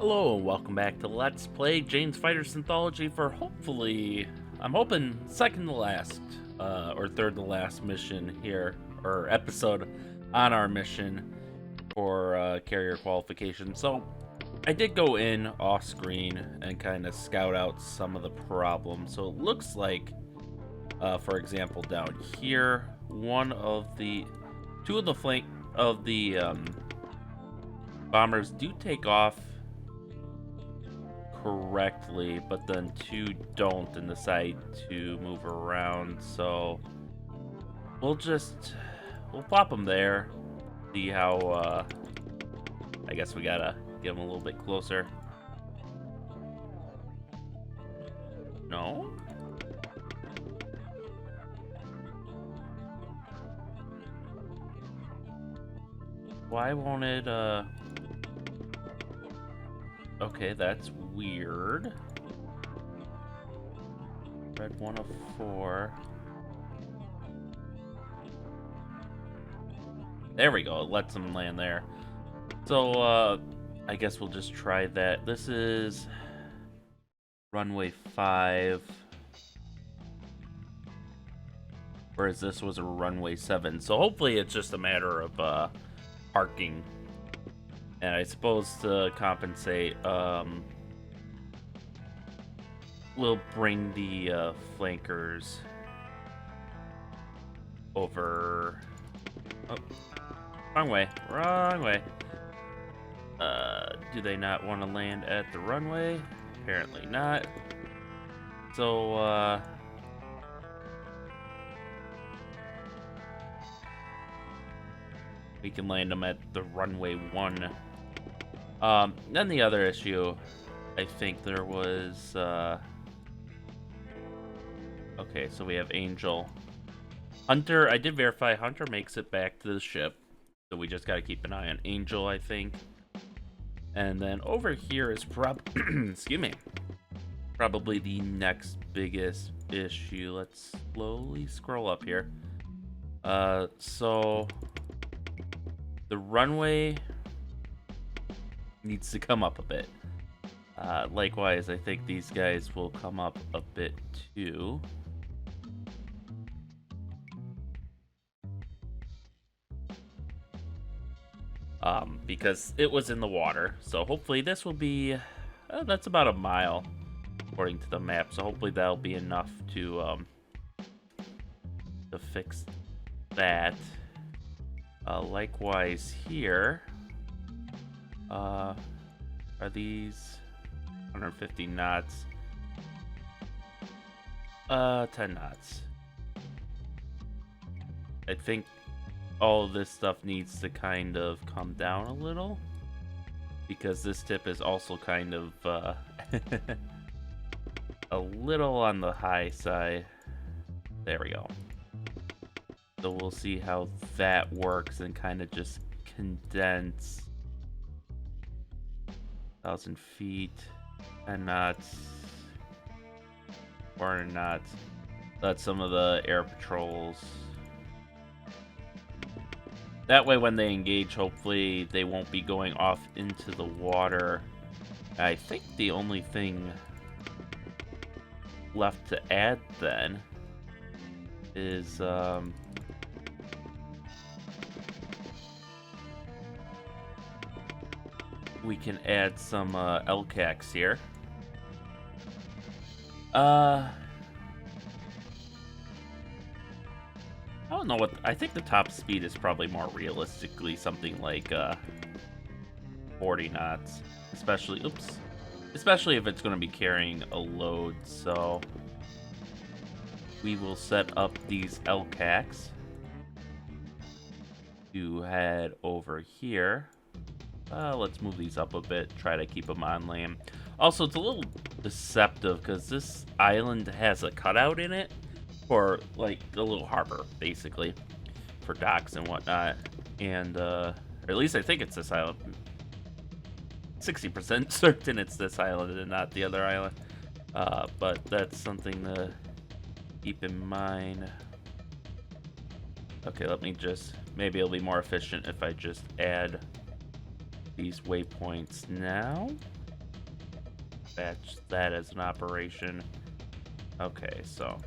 Hello and welcome back to Let's Play Jane's Fighter's Anthology for hopefully, I'm hoping, second to last, or third to last mission here, or episode on our mission for carrier qualification. So, I did go in off screen and kind of scout out some of the problems. So it looks like, for example, down here, two of the flank of the bombers do take off correctly, but then two don't and decide to move around. So we'll plop them there, see how I guess we gotta get them a little bit closer. No, why won't it okay, that's weird. Red 1 of 4. There we go, it lets them land there. So, I guess we'll just try that. This is runway 5. Whereas this was a runway 7. So hopefully it's just a matter of, parking. And I suppose to compensate, we'll bring the flankers over. Oh, wrong way, wrong way. Do they not want to land at the runway? Apparently not. So, we can land them at the runway 1. Then the other issue, I think there was, okay, so we have Angel. Hunter, I did verify, Hunter makes it back to the ship, so we just gotta keep an eye on Angel, I think. And then over here is excuse me, probably the next biggest issue. Let's slowly scroll up here. So the runway needs to come up a bit. Likewise, I think these guys will come up a bit too. Because it was in the water. So hopefully this will be, that's about a mile according to the map. So hopefully that'll be enough to fix that. Likewise here, are these 150 knots? 10 knots. I think all of this stuff needs to kind of come down a little, because this tip is also kind of a little on the high side. There we go. So we'll see how that works and kind of just condense 1,000 feet, 10 knots, 400 knots. That's some of the air patrols. That way when they engage, hopefully they won't be going off into the water. I think the only thing left to add then is we can add some LCACs here. I don't know what, I think the top speed is probably more realistically something like 40 knots, especially if it's going to be carrying a load. So we will set up these LCACs to head over here. Let's move these up a bit, try to keep them on land. Also, it's a little deceptive because this island has a cutout in it for like a little harbor, basically, for docks and whatnot. And or at least I think it's this island. 60% certain it's this island and not the other island. But that's something to keep in mind. Okay, let me just, maybe it'll be more efficient if I just add these waypoints now. dispatch that as an operation. Okay, so.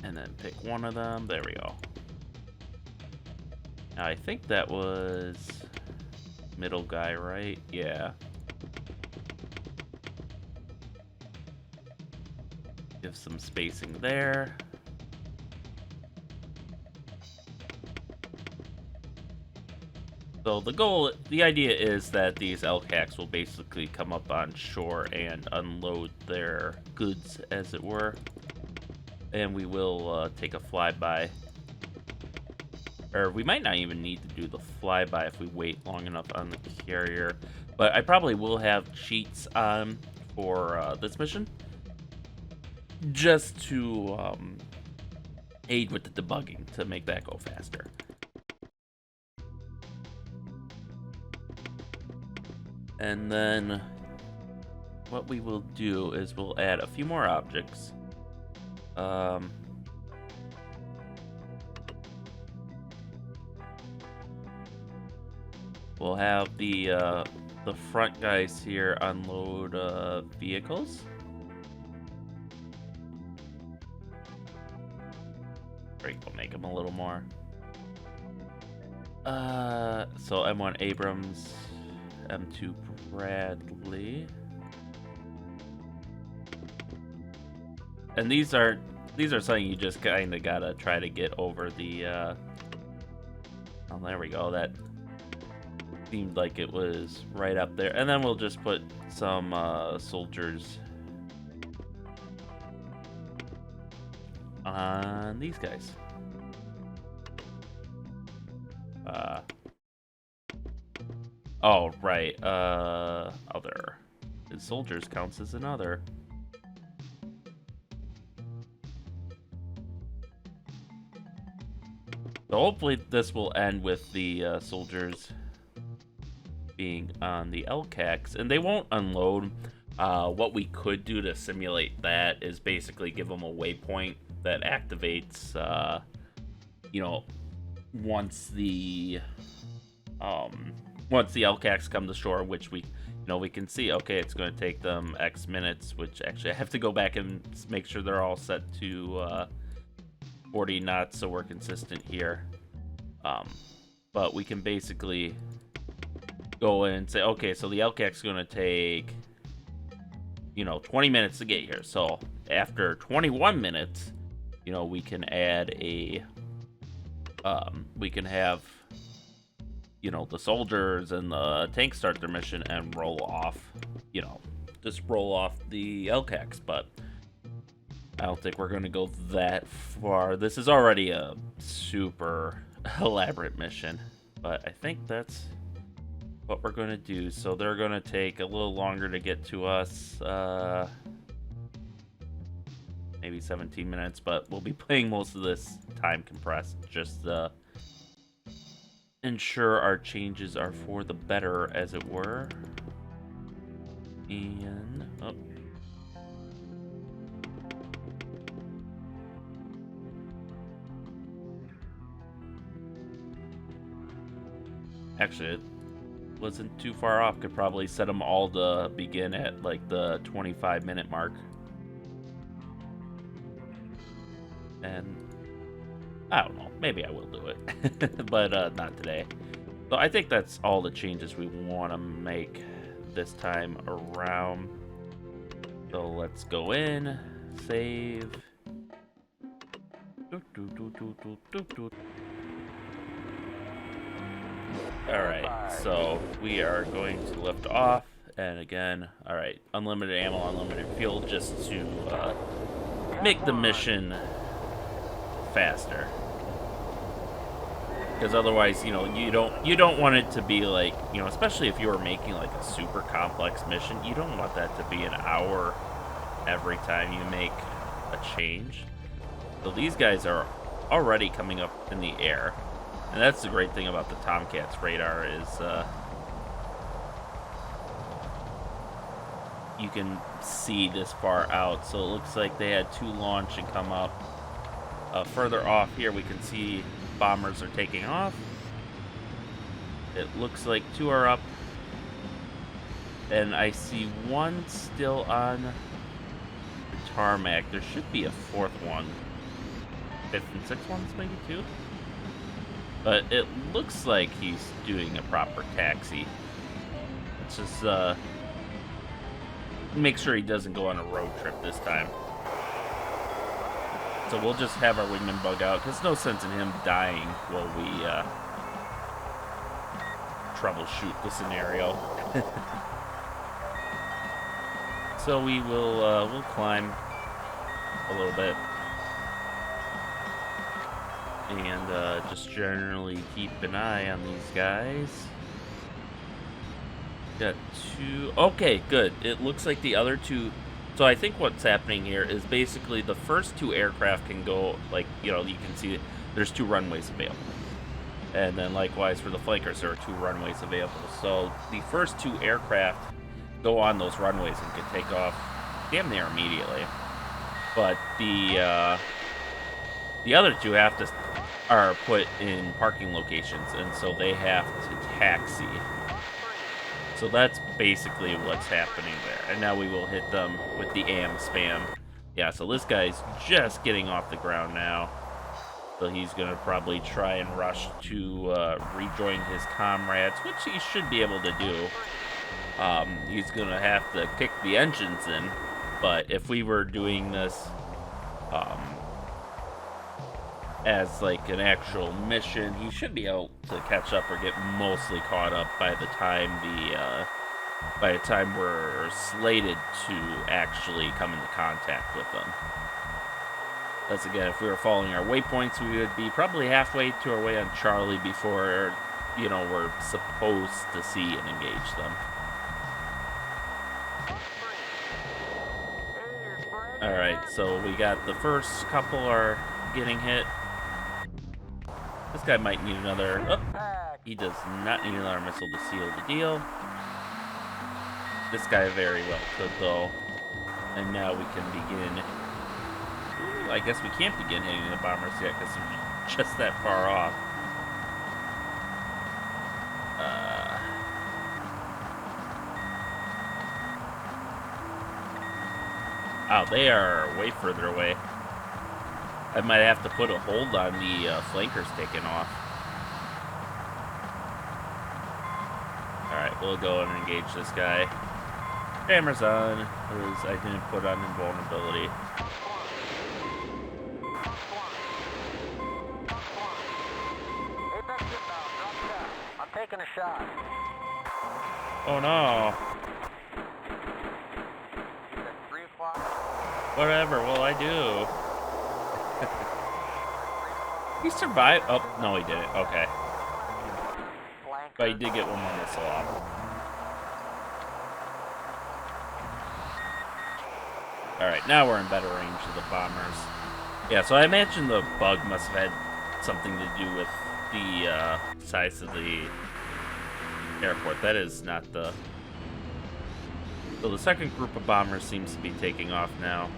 And then pick one of them. There we go. Now, I think that was middle guy, right? Yeah. Give some spacing there. So the idea is that these LCACs will basically come up on shore and unload their goods, as it were. And we will take a flyby. Or we might not even need to do the flyby if we wait long enough on the carrier. But I probably will have cheats on for this mission. Just to aid with the debugging to make that go faster. And then what we will do is we'll add a few more objects. We'll have the front guys here unload vehicles. Great, we'll make them a little more. So M1 Abrams, M2 Bradley. And these are something you just kind of gotta try to get over the. Oh, there we go. That seemed like it was right up there. And then we'll just put some soldiers on these guys. Oh, right. Other. His soldiers counts as another. So hopefully this will end with the soldiers being on the LCACs, and they won't unload. What we could do to simulate that is basically give them a waypoint that activates, once the LCACs come to shore, which we can see, okay, it's going to take them X minutes, which actually I have to go back and make sure they're all set to 40 knots so we're consistent here. But we can basically go in and say, okay, so the LCAC's going to take, 20 minutes to get here. So after 21 minutes, we can add a, we can have, the soldiers and the tanks start their mission and roll off, just roll off the LCACs. But I don't think we're going to go that far. This is already a super elaborate mission, but I think that's what we're going to do. So they're going to take a little longer to get to us, maybe 17 minutes, but we'll be playing most of this time compressed, just ensure our changes are for the better, as it were. And actually, it wasn't too far off. Could probably set them all to begin at like the 25-minute mark. And I don't know, maybe I will do it, but not today. So I think that's all the changes we want to make this time around. So let's go in, save. Alright, so we are going to lift off, and again, alright, unlimited ammo, unlimited fuel, just to make the mission faster. Because otherwise, you don't want it to be like, especially if you were making like a super complex mission, you don't want that to be an hour every time you make a change. So these guys are already coming up in the air. And that's the great thing about the Tomcat's radar is you can see this far out. So it looks like they had 2 launch and come up. Further off here, we can see bombers are taking off. It looks like 2 are up. And I see one still on the tarmac. There should be a fourth one. Fifth and sixth ones, maybe too. But it looks like he's doing a proper taxi. Let's just make sure he doesn't go on a road trip this time. So we'll just have our wingman bug out. There's no sense in him dying while we troubleshoot the scenario. So we will we'll climb a little bit. And just generally keep an eye on these guys. Got two. Okay, good. It looks like the other two. So I think what's happening here is basically the first two aircraft can go, like, you know, you can see there's two runways available. And then likewise for the flankers, there are two runways available. So the first two aircraft go on those runways and can take off damn near immediately. But the other two are put in parking locations, and so they have to taxi. So that's basically what's happening there. And now we will hit them with the AM spam. Yeah, so this guy's just getting off the ground now. So he's going to probably try and rush to rejoin his comrades, which he should be able to do. He's going to have to kick the engines in. But if we were doing this as like an actual mission, he should be able to catch up or get mostly caught up by the time we're slated to actually come into contact with them. That's again, if we were following our waypoints, we would be probably halfway to our way on Charlie before, you know, we're supposed to see and engage them. Alright, so we got the first couple are getting hit. This guy might need another... Oh, he does not need another missile to seal the deal. This guy very well could, though. And now we can begin... Ooh, I guess we can't begin hitting the bombers yet because they're just that far off. Oh, they are way further away. I might have to put a hold on the flankers taking off. Alright, we'll go and engage this guy. Cameras on, because I didn't put on invulnerability. I'm taking a shot. Oh no. Whatever will I do? He survived. Oh, no, he didn't. Okay. But he did get one more missile off. Alright, now we're in better range of the bombers. Yeah, so I imagine the bug must have had something to do with the size of the airport. That is not the... So the second group of bombers seems to be taking off now.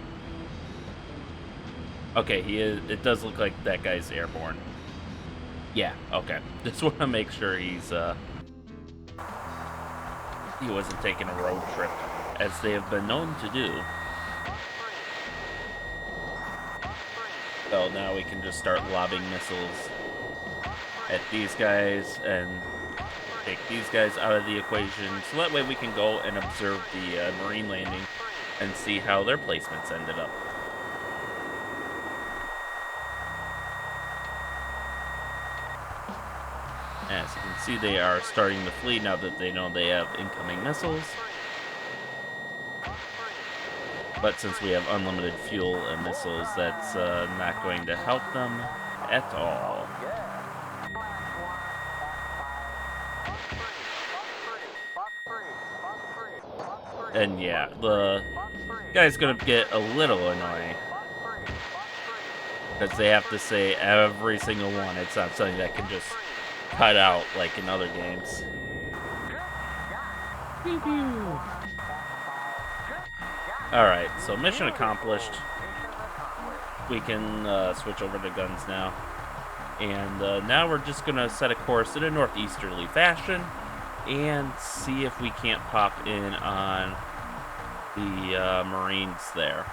Okay, he is. It does look like that guy's airborne. Yeah, okay. Just want to make sure he wasn't taking a road trip, as they have been known to do. So now we can just start lobbing missiles at these guys and take these guys out of the equation. So that way we can go and observe the Marine landing and see how their placements ended up. As you can see, they are starting to flee now that they know they have incoming missiles. But since we have unlimited fuel and missiles, that's not going to help them at all. And yeah, the guy's gonna get a little annoying. Because they have to say every single one. It's not something that can just cut out like in other games. Alright, so mission accomplished. We can switch over to guns now. And now we're just going to set a course in a northeasterly fashion. and see if we can't pop in on the Marines there.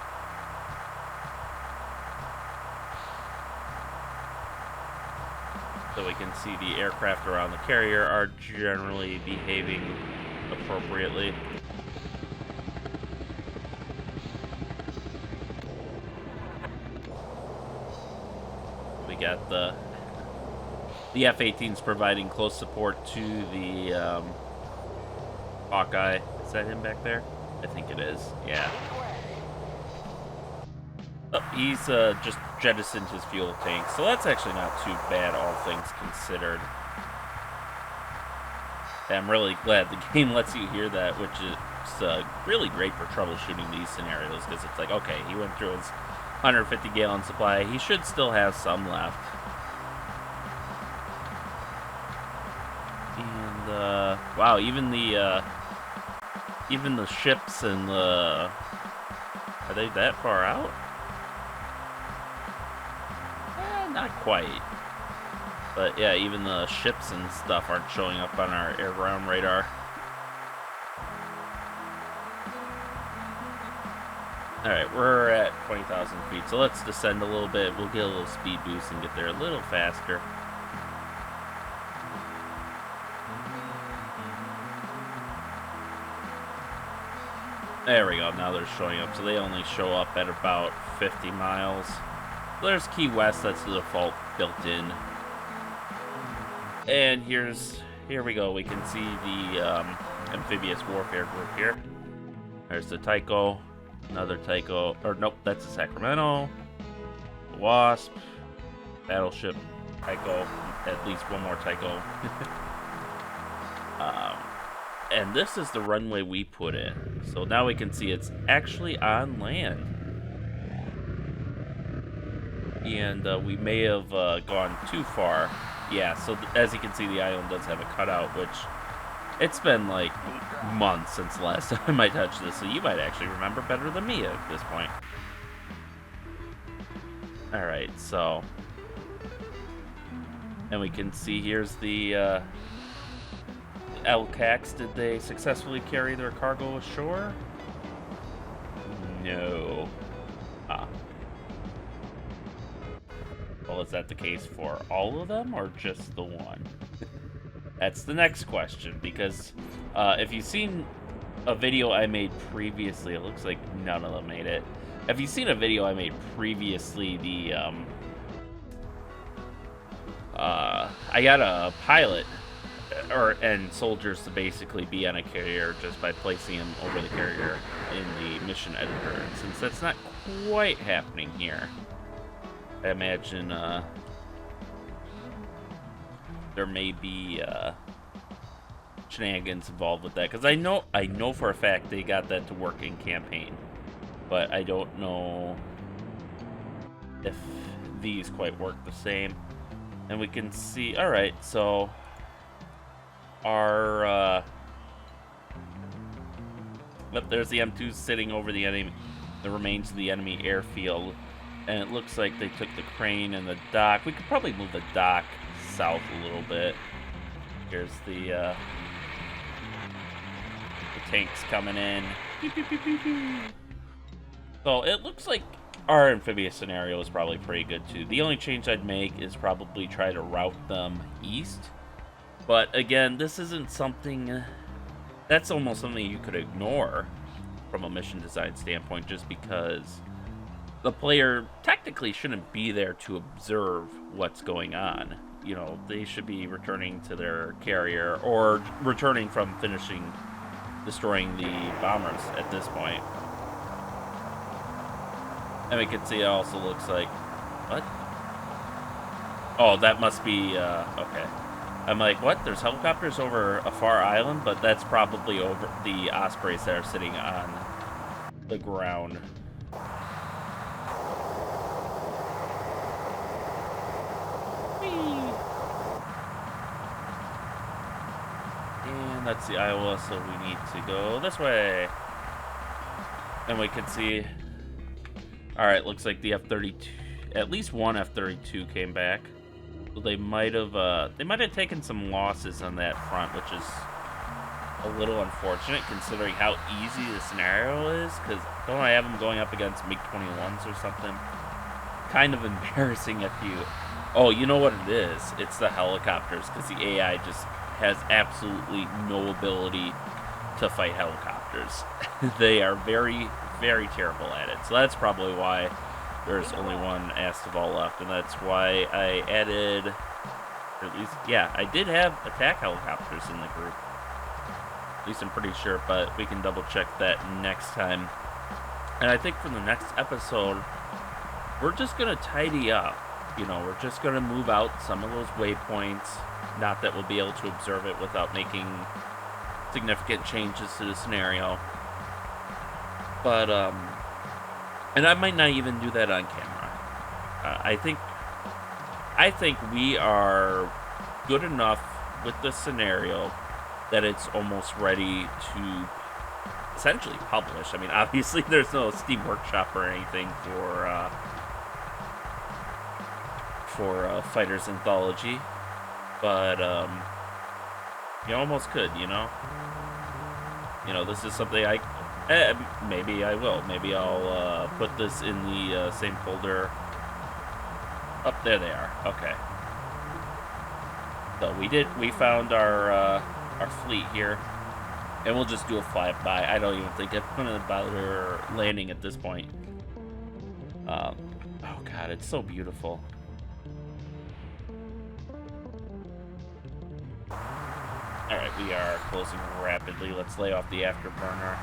So we can see the aircraft around the carrier are generally behaving appropriately. We got the F-18s providing close support to the Hawkeye. Is that him back there? I think it is. Yeah. Oh, he's just jettisoned his fuel tank, so that's actually not too bad, all things considered. And I'm really glad the game lets you hear that, which is really great for troubleshooting these scenarios, because it's like, okay, he went through his 150-gallon supply. He should still have some left. And, wow, even the ships and the... Are they that far out? Not quite. But yeah, even the ships and stuff aren't showing up on our air-ground radar. Alright, we're at 20,000 feet, so let's descend a little bit. We'll get a little speed boost and get there a little faster. There we go, now they're showing up. So they only show up at about 50 miles. There's Key West, that's the default built in. And here we go, we can see the amphibious warfare group here. There's the Tycho, another Tycho, or nope, that's the Sacramento, the Wasp, Battleship, Tycho, at least one more Tycho. And this is the runway we put in. So now we can see it's actually on land. And we may have gone too far. Yeah, so as you can see, the island does have a cutout, which it's been like months since the last time I touched this, so you might actually remember better than me at this point. Alright, so... And we can see here's the LCAX. Did they successfully carry their cargo ashore? No. Well, is that the case for all of them, or just the one? That's the next question, because if you've seen a video I made previously, it looks like none of them made it. If you've seen a video I made previously, I got a pilot and soldiers to basically be on a carrier just by placing them over the carrier in the mission editor. And since that's not quite happening here, I imagine there may be shenanigans involved with that, because I know for a fact they got that to work in campaign, but I don't know if these quite work the same. And we can see, all right, so our there's the M2 sitting over the enemy, the remains of the enemy airfield. And it looks like they took the crane and the dock. We could probably move the dock south a little bit. Here's the tanks coming in. Beep, beep, beep, beep, beep. So it looks like our amphibious scenario is probably pretty good too. The only change I'd make is probably try to route them east. But again, this isn't something... That's almost something you could ignore from a mission design standpoint, just because the player technically shouldn't be there to observe what's going on. You know, they should be returning to their carrier or returning from destroying the bombers at this point. And we can see it also looks like... What? Oh, that must be... okay. I'm like, what? There's helicopters over a far island? But that's probably over the Ospreys that are sitting on the ground. And that's the Iowa, so we need to go this way. And we can see... Alright, looks like the F-32... At least one F-32 came back. So they might have taken some losses on that front, which is a little unfortunate considering how easy the scenario is, because don't I have them going up against MiG-21s or something? Kind of embarrassing if you... Oh, you know what it is? It's the helicopters, because the AI just has absolutely no ability to fight helicopters. They are very, very terrible at it. So that's probably why there's only one Astival left, and that's why I added... Or at least, yeah, I did have attack helicopters in the group. At least I'm pretty sure, but we can double check that next time. And I think for the next episode, we're just going to tidy up. You know, we're just going to move out some of those waypoints. Not that we'll be able to observe it without making significant changes to the scenario. But, and I might not even do that on camera. I think we are good enough with the scenario that it's almost ready to essentially publish. I mean, obviously there's no Steam Workshop or anything for Fighters Anthology, but you almost could, you know. You know, this is something maybe I will. Maybe I'll put this in the same folder. Oh, there they are. Okay. So we found our fleet here, and we'll just do a flyby. I don't even think I'm gonna bother landing at this point. Oh god, it's so beautiful. Alright, we are closing rapidly. Let's lay off the afterburner.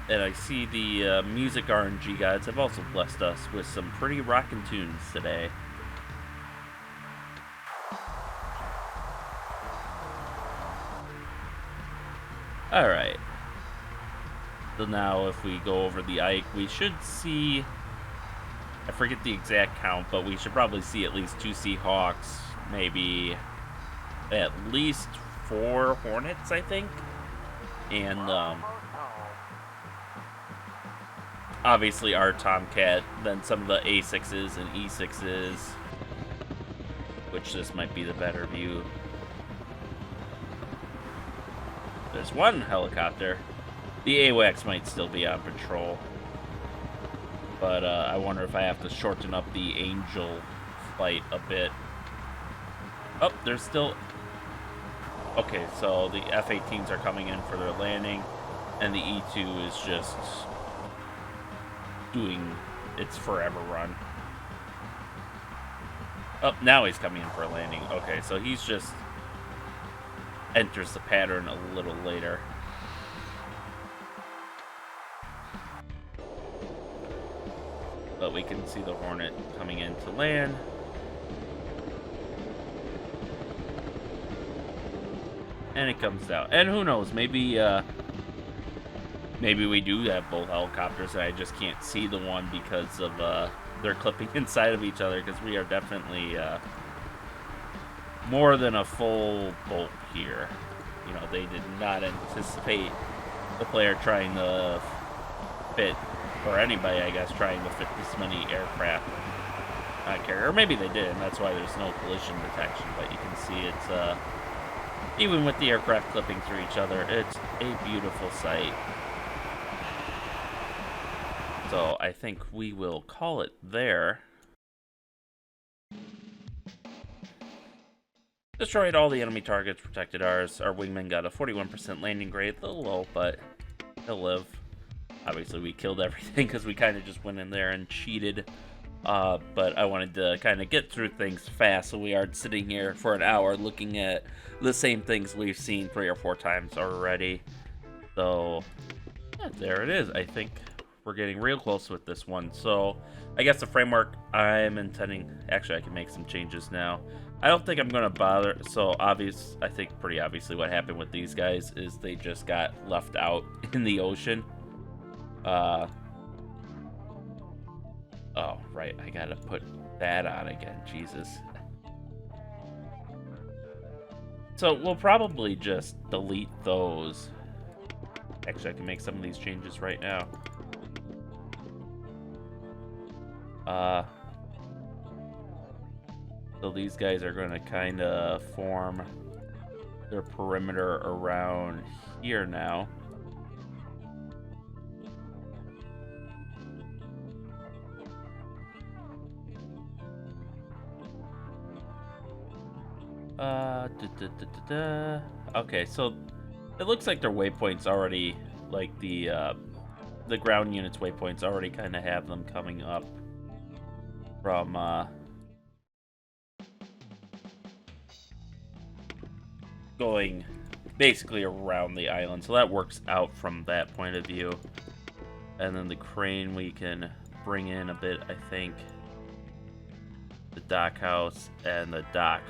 And I see the music RNG gods have also blessed us with some pretty rockin' tunes today. Alright. So now if we go over the Ike, we should see... I forget the exact count, but we should probably see at least 2 Seahawks, maybe at least 4 Hornets, I think. And, obviously our Tomcat, then some of the A6s and E6s, which this might be the better view. There's one helicopter. The AWACS might still be on patrol. But I wonder if I have to shorten up the Angel flight a bit. Oh, there's still... Okay, so the F-18s are coming in for their landing, and the E-2 is just doing its forever run. Oh, now he's coming in for a landing. Okay, so he's just enters the pattern a little later. But we can see the Hornet coming in to land. And it comes down. And who knows, maybe maybe we do have both helicopters and I just can't see the one because of they're clipping inside of each other, because we are definitely more than a full bolt here. You know, they did not anticipate the player trying to fit, or anybody, I guess, trying to fit this many aircraft carrier. Or maybe they did, and that's why there's no collision detection. But you can see it's, even with the aircraft clipping through each other, it's a beautiful sight. So I think we will call it there. Destroyed all the enemy targets, protected ours. Our wingman got a 41% landing grade, a little low, but he'll live. Obviously, we killed everything because we kind of just went in there and cheated. But I wanted to kind of get through things fast, so we aren't sitting here for an hour looking at the same things we've seen 3 or 4 times already. So, yeah, there it is. I think we're getting real close with this one. So, I guess the framework I'm intending... Actually, I can make some changes now. I don't think I'm going to bother. So, I think pretty obviously what happened with these guys is they just got left out in the ocean. Oh, right. I gotta put that on again. Jesus. So we'll probably just delete those. Actually, I can make some of these changes right now. So these guys are going to kind of form their perimeter around here now. Okay, so it looks like their waypoints already, like the ground unit's waypoints already kind of have them coming up from going basically around the island, so that works out from that point of view. And then the crane we can bring in a bit, I think. The dock house and the dock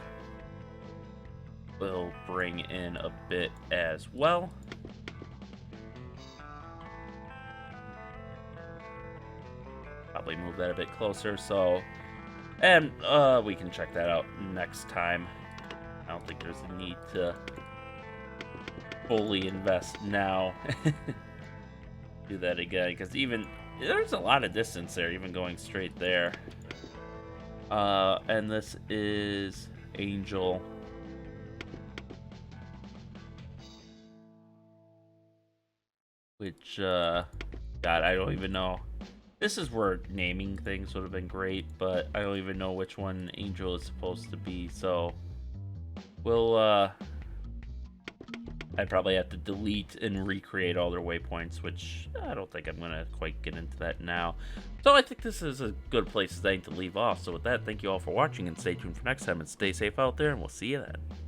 will bring in a bit as well. Probably move that a bit closer, so, and we can check that out next time. I don't think there's a need to fully invest now. Do that again, because even there's a lot of distance there, even going straight there. And this is Angel. Which, God, I don't even know. This is where naming things would have been great, but I don't even know which one Angel is supposed to be, so we'll, I'd probably have to delete and recreate all their waypoints, which I don't think I'm going to quite get into that now. So I think this is a good place to leave off. So with that, thank you all for watching, and stay tuned for next time, and stay safe out there, and we'll see you then.